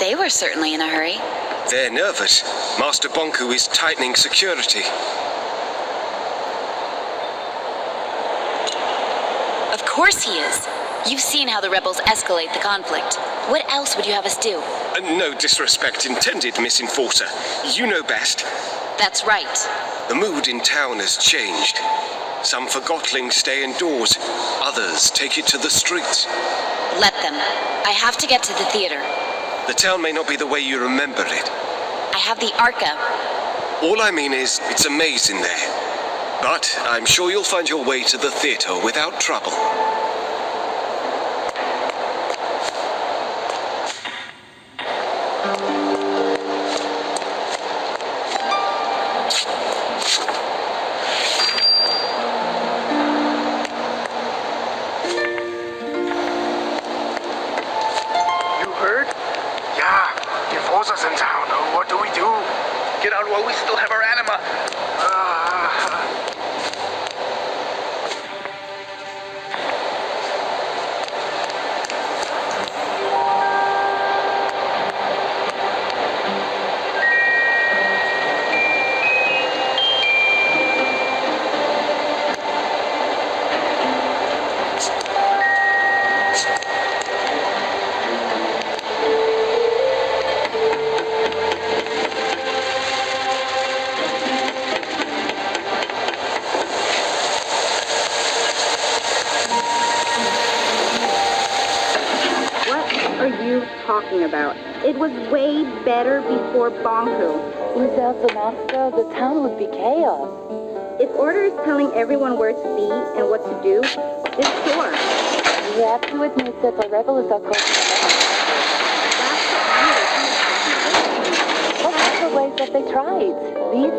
They were certainly in a hurry. They're nervous. Master Bonku is tightening security. Of course he is. You've seen how the rebels escalate the conflict. What else would you have us do? No disrespect intended, Miss Enforcer. You know best. That's right. The mood in town has changed. Some Forgotlings stay indoors. Others take it to the streets. Let them. I have to get to the theater. The town may not be the way you remember it. I have the Arca. All I mean is, it's a maze in there. But I'm sure you'll find your way to the theater without trouble. While we still have our anima. Talking about. It was way better before Bonku. Without the master, the town would be chaos. If Order is telling everyone where to be and what to do, it's sure. We have to admit that the rebels are causing a What are the ways that they tried?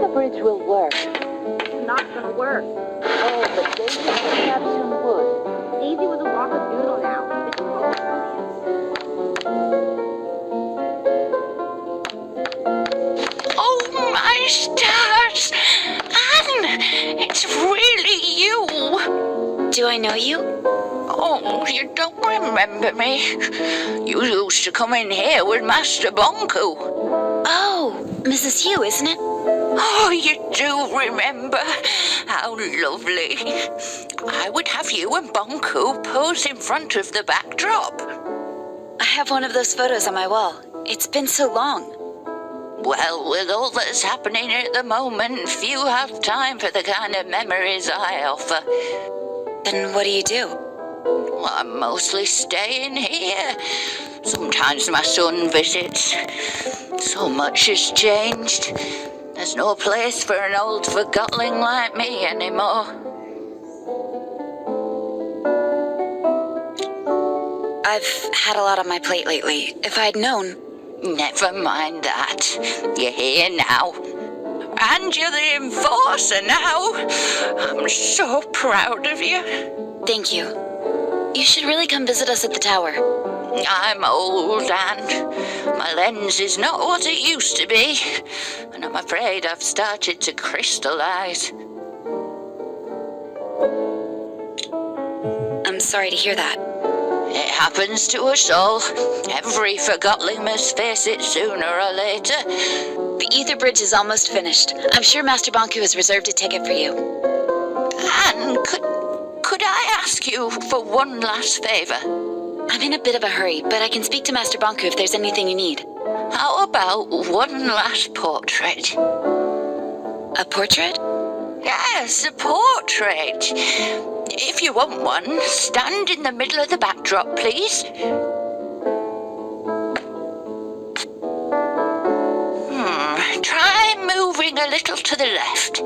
The bridge will work. It's not gonna work. Oh, but Daisy contraption would. Daisy was a walkadoodle now. Stars! Anne! It's really you! Do I know you? Oh, you don't remember me. You used to come in here with Master Bonku. Oh, Mrs. Hugh, isn't it? Oh, you do remember. How lovely. I would have you and Bonku pose in front of the backdrop. I have one of those photos on my wall. It's been so long. Well, with all that's happening at the moment, few have time for the kind of memories I offer. Then what do you do? Well, I'm mostly staying here. Sometimes my son visits. So much has changed. There's no place for an old Forgotling like me anymore. I've had a lot on my plate lately. If I'd known... Never mind that. You're here now. And you're the enforcer now. I'm so proud of you. Thank you. You should really come visit us at the tower. I'm old, and my lens is not what it used to be. And I'm afraid I've started to crystallize. I'm sorry to hear that. It happens to us all. Every Forgotling must face it sooner or later. The ether bridge is almost finished. I'm sure Master Bonku has reserved a ticket for you. Anne, could I ask you for one last favor? I'm in a bit of a hurry, but I can speak to Master Bonku if there's anything you need. How about one last portrait? A portrait? Yes, a portrait. If you want one, stand in the middle of the backdrop, please. Try moving a little to the left.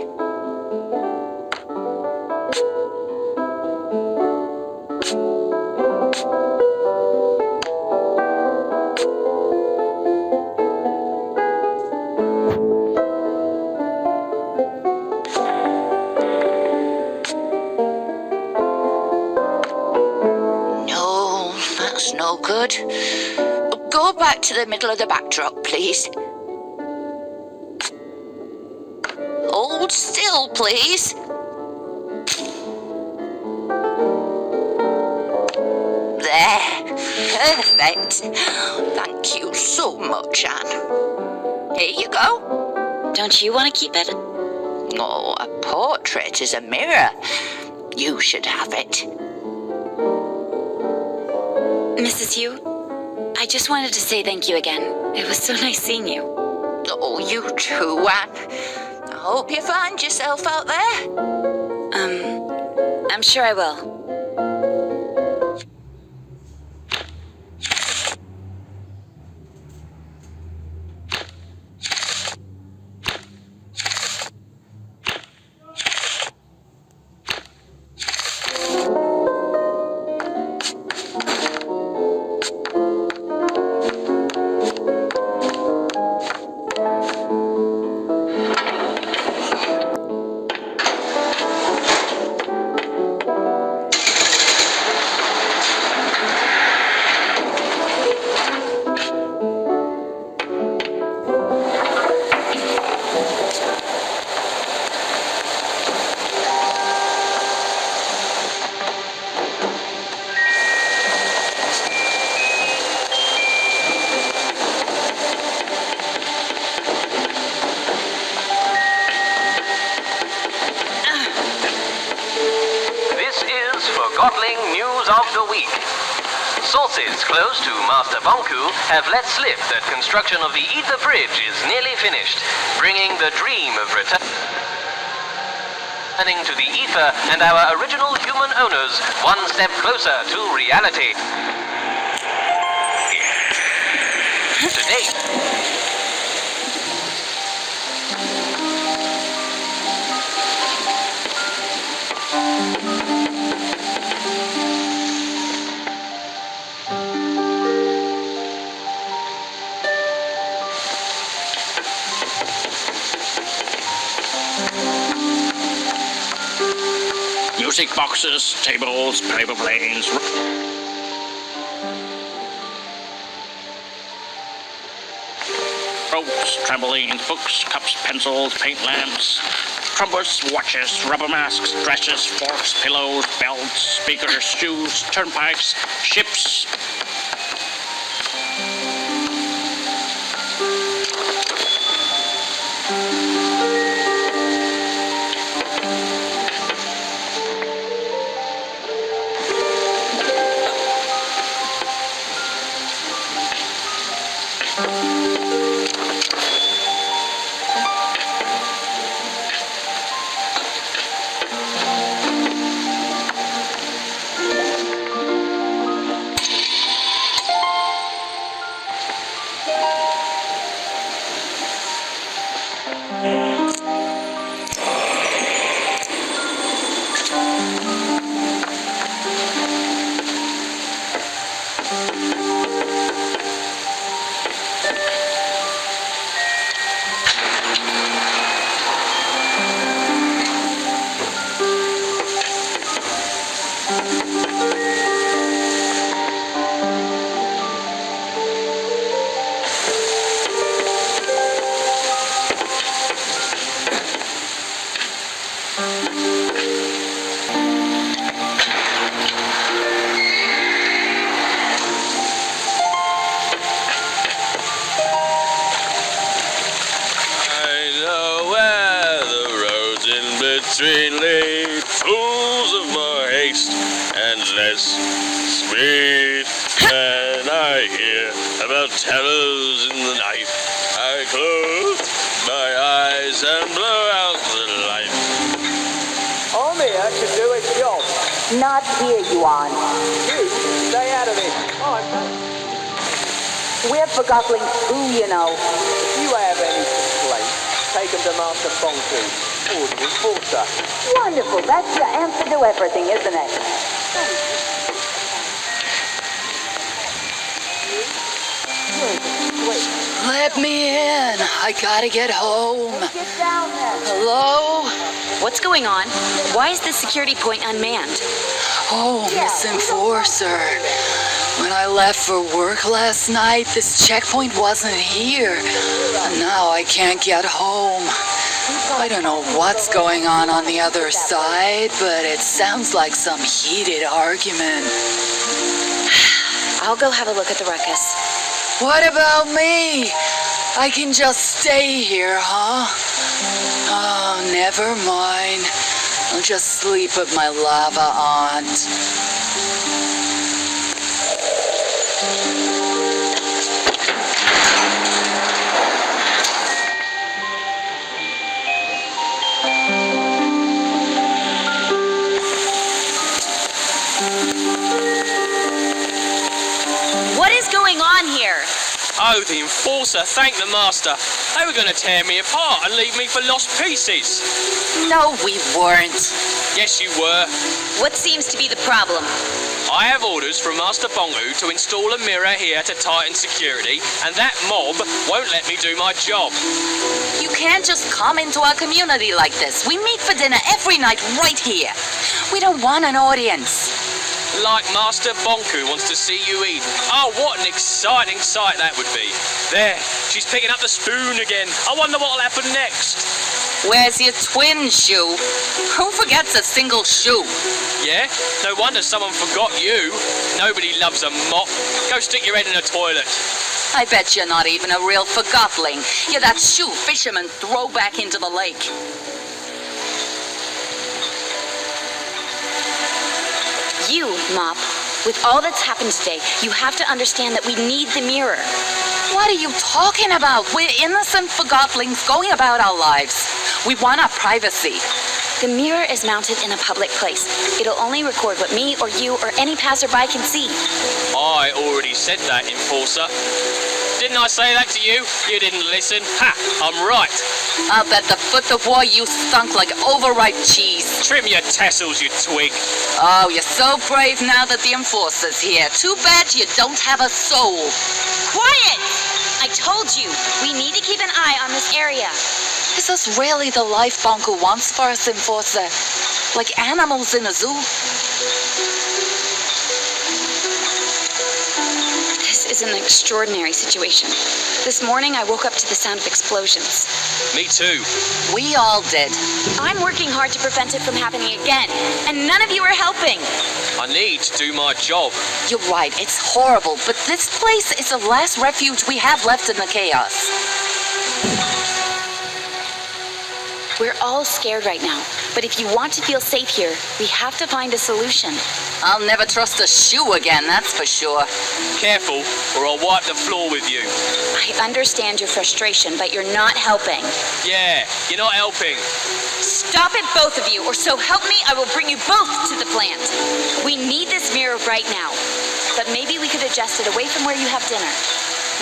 No good. Go back to the middle of the backdrop, please. Hold still, please. There. perfect. Thank you so much, Anne. Here you go. Don't you want to keep it? Oh, a portrait is a mirror. You should have it. Mrs. Hugh, I just wanted to say thank you again. It was so nice seeing you. Oh, you too, Anne. I hope you find yourself out there. I'm sure I will. Forgotling news of the week. Sources close to Master Bonku have let slip that construction of the Ether Bridge is nearly finished, bringing the dream of returning to the Ether and our original human owners one step closer to reality. Today, music boxes, tables, paper planes. Ropes, trampolines, books, cups, pencils, paint lamps, trumpets, watches, rubber masks, dresses, forks, pillows, belts, speakers, shoes, turnpikes, ships. Between late fools of more haste and less speed. And I hear about terrors in the night. I close my eyes and blow out the light. I'm here to do a job. Not here, Yuan. You stay out of it. We're Forgotlings too, you know. If you have any complaints, take them to Master Bonku. Enforcer. Wonderful. That's the answer to everything, isn't it? Let me in. I gotta get home. Get down there. Hello? What's going on? Why is the security point unmanned? Oh, Miss Enforcer. When I left for work last night, this checkpoint wasn't here. And now I can't get home. I don't know what's going on the other side, but it sounds like some heated argument. I'll go have a look at the ruckus. What about me? I can just stay here, huh? Oh, never mind. I'll just sleep with my lava aunt. What is going on here? Oh, the Enforcer thanked the Master. They were going to tear me apart and leave me for lost pieces. No, we weren't. Yes, you were. What seems to be the problem? I have orders from Master Bonku to install a mirror here to tighten security, and that mob won't let me do my job. You can't just come into our community like this. We meet for dinner every night right here. We don't want an audience. Like Master Bonku wants to see you eat. Oh, what an exciting sight that would be. There, she's picking up the spoon again. I wonder what'll happen next. Where's your twin shoe? Who forgets a single shoe? Yeah? No wonder someone forgot you. Nobody loves a mop. Go stick your head in a toilet. I bet you're not even a real Forgotling. You're that shoe fishermen throw back into the lake. You, Mop, with all that's happened today, you have to understand that we need the mirror. What are you talking about? We're innocent Forgotlings going about our lives. We want our privacy. The mirror is mounted in a public place. It'll only record what me or you or any passerby can see. I already said that, Enforcer. Didn't I say that to you? You didn't listen. Ha! I'm right. I'll bet the foot of war you stunk like overripe cheese. Trim your tassels, you twig. Oh, you're so brave now that the Enforcer's here. Too bad you don't have a soul. Quiet! I told you, we need to keep an eye on this area. Is this really the life Bonku wants for us, Enforcer? Like animals in a zoo? This is an extraordinary situation. This morning I woke up to the sound of explosions. Me too. We all did. I'm working hard to prevent it from happening again, and none of you are helping. I need to do my job. You're right, it's horrible, but this place is the last refuge we have left in the chaos. We're all scared right now, but if you want to feel safe here, we have to find a solution. I'll never trust a shoe again, that's for sure. Careful, or I'll wipe the floor with you. I understand your frustration, but you're not helping. Yeah, you're not helping. Stop it, both of you, or so help me, I will bring you both to the plant. We need this mirror right now, but maybe we could adjust it away from where you have dinner.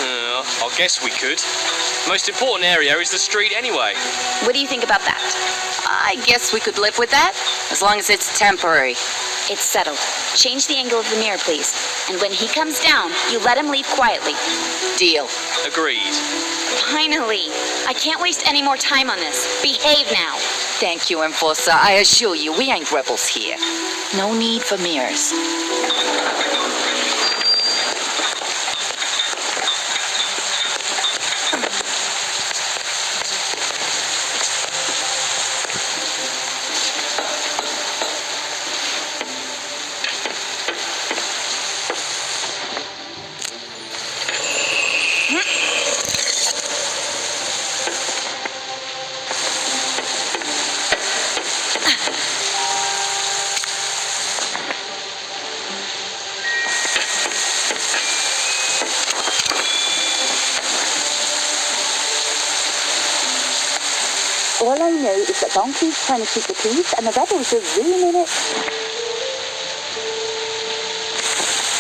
I guess we could. Most important area is the street anyway. What do you think about that? I guess we could live with that, as long as it's temporary. It's settled. Change the angle of the mirror, please. And when he comes down, you let him leave quietly. Deal. Agreed. Finally! I can't waste any more time on this. Behave now. Thank you, Enforcer. I assure you, we ain't rebels here. No need for mirrors. All I know is that Bonku's trying to keep the peace and the rebels are ruining it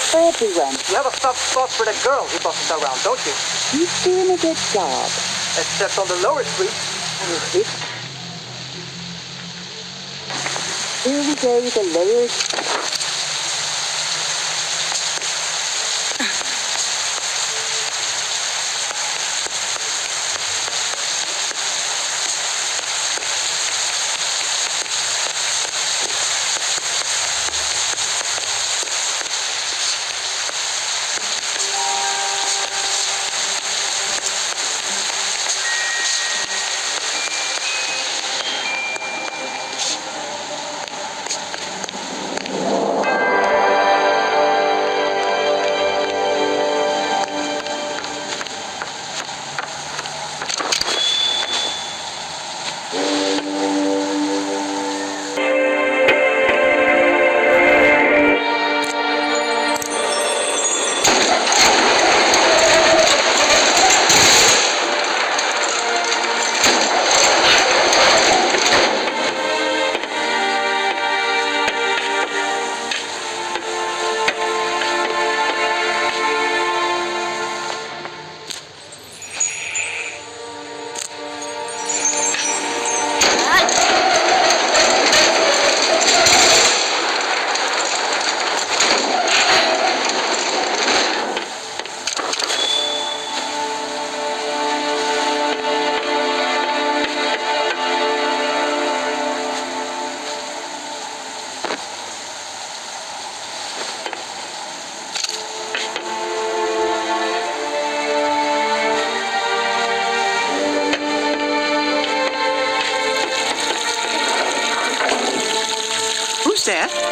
for everyone. You have a soft spot for the girl who bosses around, don't you? He's doing a good job. Except on the lower street. Here we go, the lowered. there?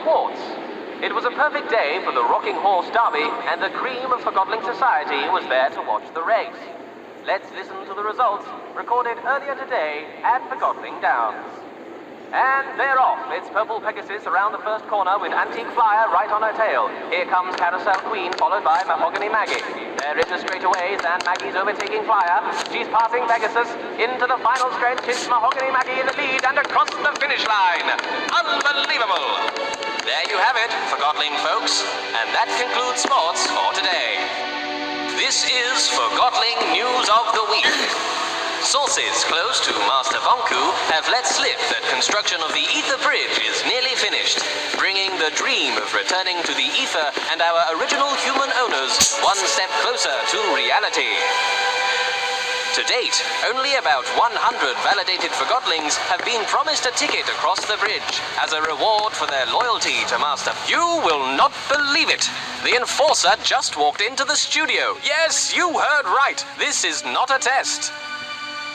sports. It was a perfect day for the Rocking Horse Derby, and the cream of Forgotling society was there to watch the race. Let's listen to the results, recorded earlier today at Forgotling Downs. And they're off. It's Purple Pegasus around the first corner with Antique Flyer right on her tail. Here comes Carousel Queen, followed by Mahogany Maggie. They're in the straightaways, and Maggie's overtaking Flyer. She's passing Pegasus. Into the final stretch, it's Mahogany Maggie in the lead and across the finish line. Unbelievable! There you have it, Forgotling folks. And that concludes sports for today. This is Forgotling News of the Week. Sources close to Master Vonku have let slip that construction of the Ether Bridge is nearly finished, bringing the dream of returning to the Ether and our original human owners one step closer to reality. To date, only about 100 validated Forgotlings have been promised a ticket across the bridge as a reward for their loyalty to Master. You will not believe it! The Enforcer just walked into the studio. Yes, you heard right. This is not a test.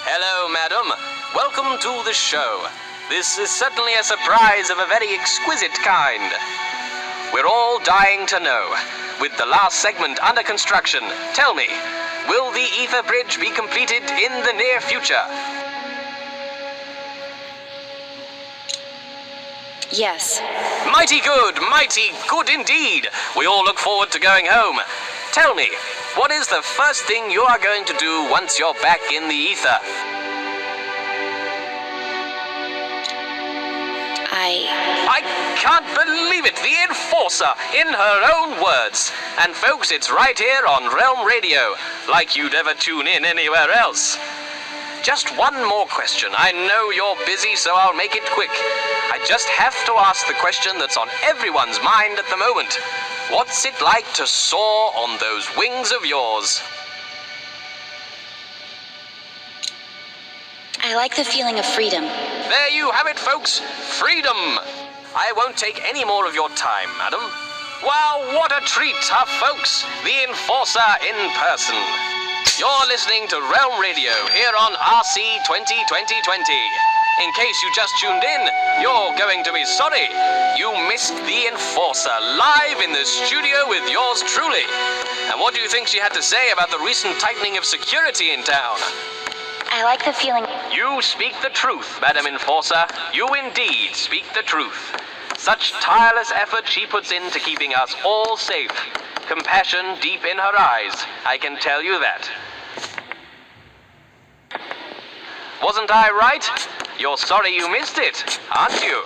Hello, madam. Welcome to the show. This is certainly a surprise of a very exquisite kind. We're all dying to know. With the last segment under construction, tell me, will the Ether Bridge be completed in the near future? Yes. Mighty good indeed. We all look forward to going home. Tell me, what is the first thing you are going to do once you're back in the Ether? I can't believe it! The Enforcer, in her own words. And folks, it's right here on Realm Radio, like you'd ever tune in anywhere else. Just one more question. I know you're busy, so I'll make it quick. I just have to ask the question that's on everyone's mind at the moment. What's it like to soar on those wings of yours? I like the feeling of freedom. There you have it, folks. Freedom. I won't take any more of your time, madam. Wow, what a treat, huh, folks? The Enforcer in person. You're listening to Realm Radio here on RC 2020. In case you just tuned in, you're going to be sorry. You missed the Enforcer live in the studio with yours truly. And what do you think she had to say about the recent tightening of security in town? I like the feeling. You speak the truth, Madam Enforcer. You indeed speak the truth. Such tireless effort she puts into keeping us all safe. Compassion deep in her eyes, I can tell you that. Wasn't I right? You're sorry you missed it, aren't you?